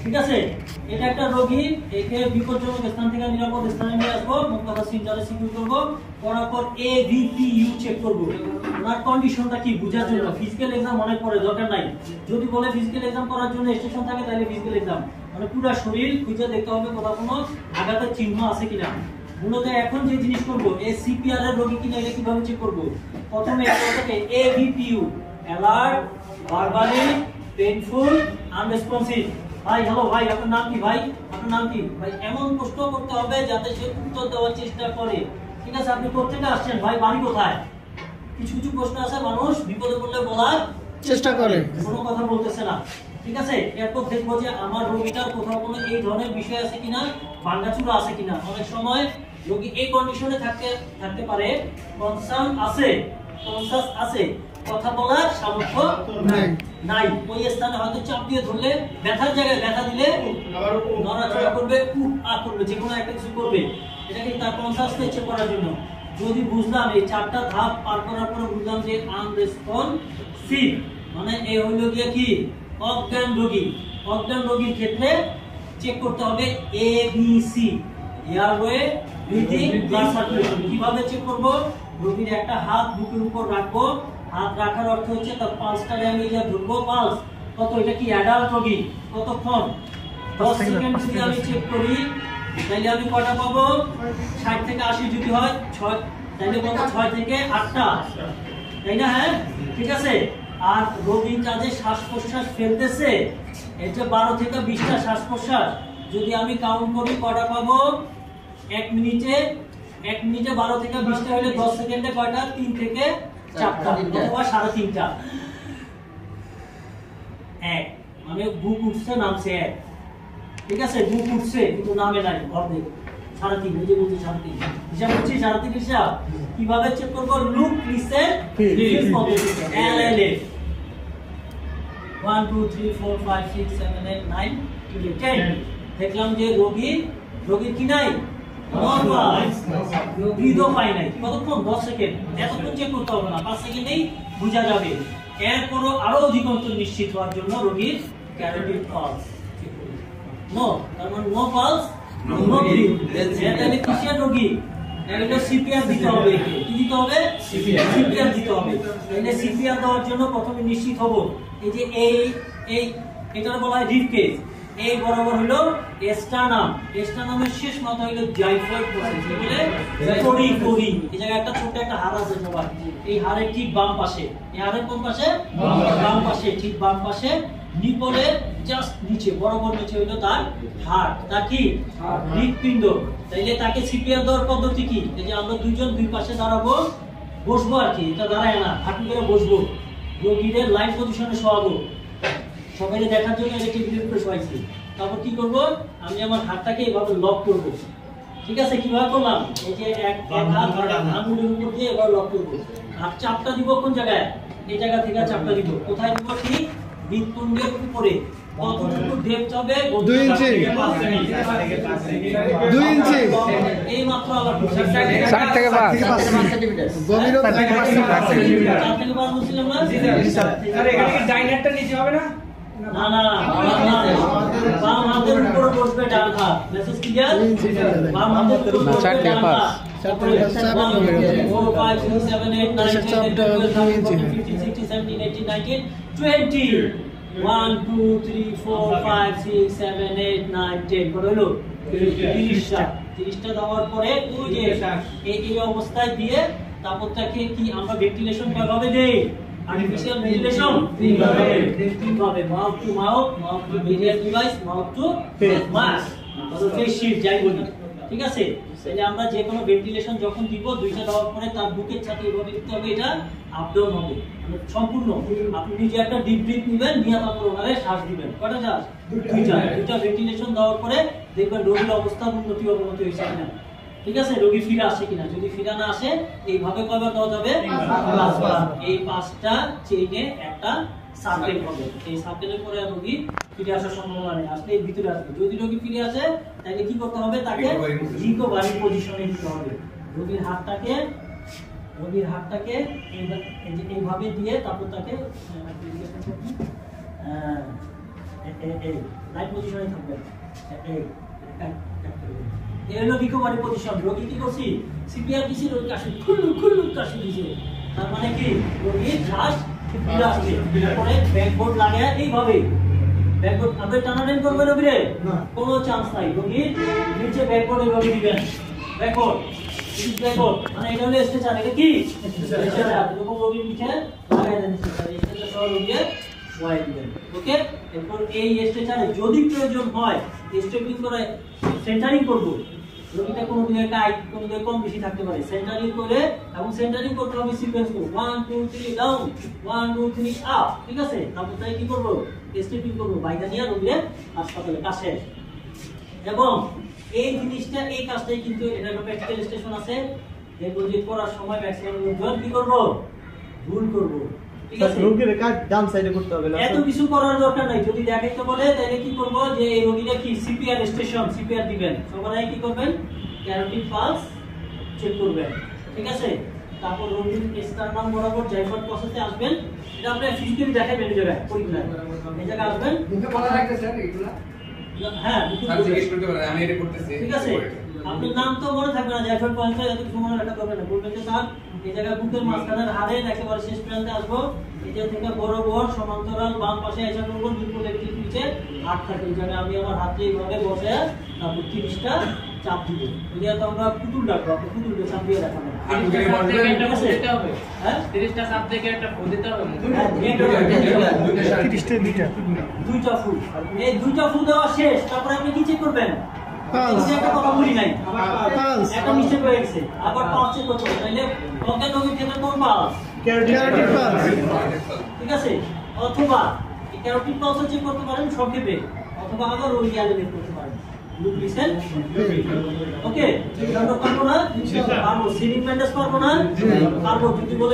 ঠিক আছে, এটা একটা রোগী, একে বিপজ্জনক স্থান থেকে নিরাপদ স্থানে নিয়ে আসবো, মুখ কথা সিনটারে সিকিউর করবো, করার পর ABPU চেক করবো, ওনার কন্ডিশনটা কি বোঝার জন্য। ফিজিক্যাল এক্সাম অনেক পরে, দরকার নাই। যদি বলে ফিজিক্যাল এক্সাম করার জন্য স্টেশন থাকে, তাহলে ফিজিক্যাল এক্সাম মানে পুরো শরীর খুঁজে দেখতে হবে কোথাও কোনো আঘাতের চিহ্ন আছে কিনা। মূলত এখন যে জিনিস করবো, এই CPR এর রোগী কিনা এটা কিভাবে চেক করবো। প্রথমে ABPU, অ্যালার্ট, ভার্বালি, পেইনফুল, আনরেসপন্সিভ। ভাই হ্যালো ভাই, আপনার নাম কি ভাই? আপনার নাম কি ভাই? এমন প্রশ্ন করতে হবে যাতে সে উত্তর দেওয়ার চেষ্টা করে। ঠিক আছে, আপনি কোথেকে আসছেন ভাই, বাড়ি কোথায়? কিছু কিছু প্রশ্ন আছে মানুষ বিপদে পড়লে বলার চেষ্টা করে, কোনো কথা বলতেছে না। ঠিক আছে, এরপর দেখবো যে আমার রোগীটার কোথাও কোনো এই ধরনের বিষয় আছে কিনা, ভাঙাচুরা আছে কিনা। অনেক সময় রোগী এই কন্ডিশনে থাকতে পারে, কনসার্ন আছে, কনসাস আছে, কথা বলার সামর্থ্য নাই। ওই স্থানে হয়তো চাপ দিয়ে ধরলে, ব্যথার জায়গায় ব্যথা দিলে নড়াচড়া করবে, করবে, যে কোনো একটা কিছু করবে। এটা কি তার কনসাসকে চেক করার জন্য। যদি বুঝলাম এই চারটা ধাপ পার করার পরে বুঝলাম যে আনরেসপন্সিভ, মানে এই হইল গিয়ে কি অজ্ঞান রোগী। অজ্ঞান রোগীর ক্ষেত্রে চেক করতে হবে ABC, airway, breathing, blood circulation. কিভাবে চেক করব? রোগীর একটা হাত বুকের উপর রাখবো, হাত রাখার অর্থ হচ্ছে তার পালসটাকে আমি যা ধরবো, পালস কত, এটা কি অ্যাডাল্ট রোগী, কতক্ষণ 10 সেকেন্ড যদি আমি চেক করি, তাহলে আমি কটা পাবো? 60 থেকে 80 যদি হয় 6, তাহলে কত? 6 থেকে 8টা, তাই না? হ্যাঁ, ঠিক আছে। আর রোগীটা যে শ্বাস প্রশ্বাস ফেলতেছে, এটা 12 থেকে 20টা শ্বাস প্রশ্বাস যদি আমি কাউন্ট করি, কটা পাবো? 1 মিনিটে 12 থেকে 20টা হলে 10 সেকেন্ডে কয়টা? 3 থেকে 4টা অথবা 3.5টা। 1 মানে বুক উঠছে, নামছে 1। ঠিক আছে, বুক উঠছে কিন্তু নামে নাই, অর্ধেক 3.5, এই যে বলছি 3.5, হিসাব করছি 3.5 হিসাব। কিভাবে চেক করব? লুক, লিসেন, ফিল পদ্ধতি, LLF। 1 2 3 4 5 6 7 8 9 10। দেখলাম যে রোগীর কি নাই, ব্রিথও পাই নাই। কতক্ষণ? 10 সেকেন্ড। এতক্ষণ চেক করতে হবে না, 5 সেকেন্ডেই বোঝা যাবে। এরপরও আরো অধিকতর নিশ্চিত হওয়ার জন্য রোগীর ক্যারোটিড পালস নো, তার মানে নো পালস নো ব্রিথ। তাহলে কিসের রোগী? এটা CPR দিতে হবে। কি দিতে হবে? CPR দিতে হবে। তাহলে CPR দেওয়ার জন্য প্রথমে নিশ্চিত হব, এই যে এটা বলা হয় রিব কেজ, এই বরাবর হলো স্টার্নাম, স্টার্নামের শেষ মাথা হলো জাইফয়েড প্রসেস, বলে কোরি। এই জায়গায় একটা ছোট একটা হাড় আছে সবার, এই হাড়ের ঠিক বাম পাশে, এই হাড়ের কোন পাশে? বাম পাশে, ঠিক বাম পাশে, নিপলের জাস্ট নিচে, বরাবর নিচে হলো তার হাড়, তার কি হৃৎপিণ্ড। তাইলে তাকে CPR দেওয়ার পদ্ধতি কি? এই যে আমরা দুইজন দুই পাশে দাঁড়াবো, বসবো আর কি, এটা দাঁড়ায় না, হাঁটু করে বসবো, রোগীদের লাইভ পজিশনে শোয়াবো, সবাইকে দেখার জন্য এটা টেবিলের উপরে শোয়াইছি। তারপর কি করব? আমি আমার হাতটাকে এভাবে লক করব। ঠিক আছে, কিভাবে করলাম? এই যে এক হাত আঙুলের উপর দিয়ে এবার লক করব। আর চাপটা দিব কোন জায়গায়? এই জায়গা থেকে চাপটা দিব। কোথায় দিব? ঠিক হৃৎপিণ্ডের উপরে। কতটুকু ডেপথ হবে? 2 ইঞ্চি। 2 ইঞ্চি। এই মাত্র আলাপ 60 থেকে 5 সেন্টিমিটার। গভীরতা 4 থেকে 5 সেন্টিমিটার। 4 থেকে 5 বুঝছিলাম না? আরে এখানে কি ডাইনারটা নিচে হবে না? না, বাম হাতের উপর বসবে ডান হাত। Message clear? বাম হাতের উপর বসবে ডান হাত। 4 থেকে 7 4 5 6 7 8 9 10 11 12 13 14 15 16 17 18 19 20। 1 2 3 4 5 6 7 8 9 10 কত হলো? 30টা দেওয়ার পরে ওই যে এই অবস্থায় দিয়ে তারপর তাকে কি আমরা ভেন্টিলেশন কিভাবে দেই? আর্টিফিশিয়াল ভেন্টিলেশন তিনভাবে, mouth to mouth, mouth to barrier device, mouth to mask, অথবা ফেস শিল্ড যাই বলি। ঠিক আছে, তাহলে আমরা যে কোনো ভেন্টিলেশন যখন দিব, দুইটা দেওয়ার পরে তার বুকের সাথে এভাবে দিতে হবে, এটা আপ ডাউন হবে সম্পূর্ণ। আপনি নিজে একটা ডিপ ব্রিথ নেবেন, নিয়ে তারপর ওনারে শ্বাস দিবেন। কয়টা শ্বাস? দুইটা ভেন্টিলেশন দেওয়ার পরে দেখবেন রোগীর অবস্থার উন্নতি অবনতি হয়েছে কিনা। ঠিক আছে, রোগী ফিরে আসে কিনা। যদি ফিরে না আসে, এইভাবে কয়বার দেওয়া যাবে? 5বার। এই 5টা চেইনে একটা সার্কেল হবে। এই সার্কেলের পরে রোগী ফিরে আসার সম্ভাবনা নেই, আসলে এই ভিতরে আসবে। যদি রোগী ফিরে আসে, তাহলে কি করতে হবে? তাকে রিকভারি পজিশনে দিতে হবে। রোগীর হাতটাকে এইভাবে দিয়ে তারপর তাকে এই রাইট পজিশনে থাকবেন এই এই হলো রিকভারি পজিশন। রোগী কি করছি সিপিআর দিছি, রোগী কাশি খুলু কাশি দিছে, তার মানে কি রোগীর শ্বাস ফিরে আসছে। তারপরে ব্যাকবোর্ড লাগায় এইভাবে ব্যাকবোর্ড আপনি টানাটানি করবেন রোগীরে কোনো চান্স নাই, রোগীর নিচে ব্যাকবোর্ড এইভাবে দিবেন। ব্যাকবোর্ড ব্যাকবোর্ড মানে এটা হলো স্ট্রেচার, এটা কি স্ট্রেচার, এরকম রোগীর নিচে লাগায় দেন স্ট্রেচার, স্ট্রেচার সহ রোগীকে ওয়াই দিবেন। ওকে, এরপর এই স্ট্রেচারে যদি প্রয়োজন হয় স্ট্রেপিং করে সেন্টারিং করব। রোগীটা কোনো দিকে টাইট কোনো দিকে কম বেশি থাকতে পারে, সেন্টারিং করে এবং সেন্টারিং করতে হবে সিকোয়েন্স করে 1 2 3 ডাউন 1 2 3 আপ, ঠিক আছে। তারপর তাই কি করব স্ট্রেপিং করব, বাইদা নিয়ে রোগীর হাসপাতালে কাছে। এবং এই জিনিসটা এই কাজটাই কিন্তু এটা একটা প্র্যাকটিক্যাল স্টেশন আছে, দেখো যে করার সময় ম্যাক্সিমাম লোকজন কি করব ভুল করব, ঠিক আছে। রোগীর কাজ ডান সাইডে করতে হবে না, এত কিছু করার দরকার নাই। যদি দেখাইতে বলে তাহলে কি করব যে এই রোগীটা কি সিপিআর স্টেশন সিপিআর দিবেন, সবাই কি করবেন ক্যারোটিড পালস চেক করবেন, ঠিক আছে। তারপর রোগীর স্টারনাম বরাবর জাইফার প্রসেসে আসবেন, এটা আপনি ফিজিক্যালি দেখাবেন এই জায়গায় পরীক্ষায়, এই জায়গায় আসবেন মুখে বলা লাগছে স্যার এগুলা, হ্যাঁ স্যার জিজ্ঞেস করতে পারেন আমি এটা করতেছি, ঠিক আছে। আপনার নাম তো মনে থাকবে না, জাইফার পয়েন্টটা এত কিছু মনে রাখা দরকার না, বলবেন যে স্যার এই জায়গায় বুকের মাঝখানের হাড়ে একেবারে শেষ প্রান্তে আসবো, এই জায়গা থেকে বরাবর সমান্তরাল বাম পাশে এসে করবো, দুপুর একটি নিচে হাত থাকে, এই জায়গায় আমি আমার হাতে এইভাবে বসে তারপর 30টা চাপ দিব, এটা তো আমরা পুতুল ডাকবো, আপনি পুতুলকে চাপ দিয়ে দেখাবেন। হ্যাঁ 30টা সাবজেক্টে একটা ফোন দিতে হবে, দুইটা ফুল, এই দুইটা ফুল দেওয়া শেষ, তারপরে আপনি কি চেক করবেন একটা কথা বলি নাই, একটা মিস্টেক হয়ে গেছে, আবার পাঁচ চেক করতে হবে, তাইলে অজ্ঞান রোগীর ক্ষেত্রে কোন পালস ক্যারোটিড পালস, ঠিক আছে। অথবা এই ক্যারোটিড পালস চেক করতে পারেন সংক্ষেপে, অথবা আবার ওই অ্যালিভেট করতে পারেন লুপ লিসেন। ওকে আমরা পারবো না, পারবো সিলিং ব্যান্ডেজ পারবো না, পারবো যদি বলে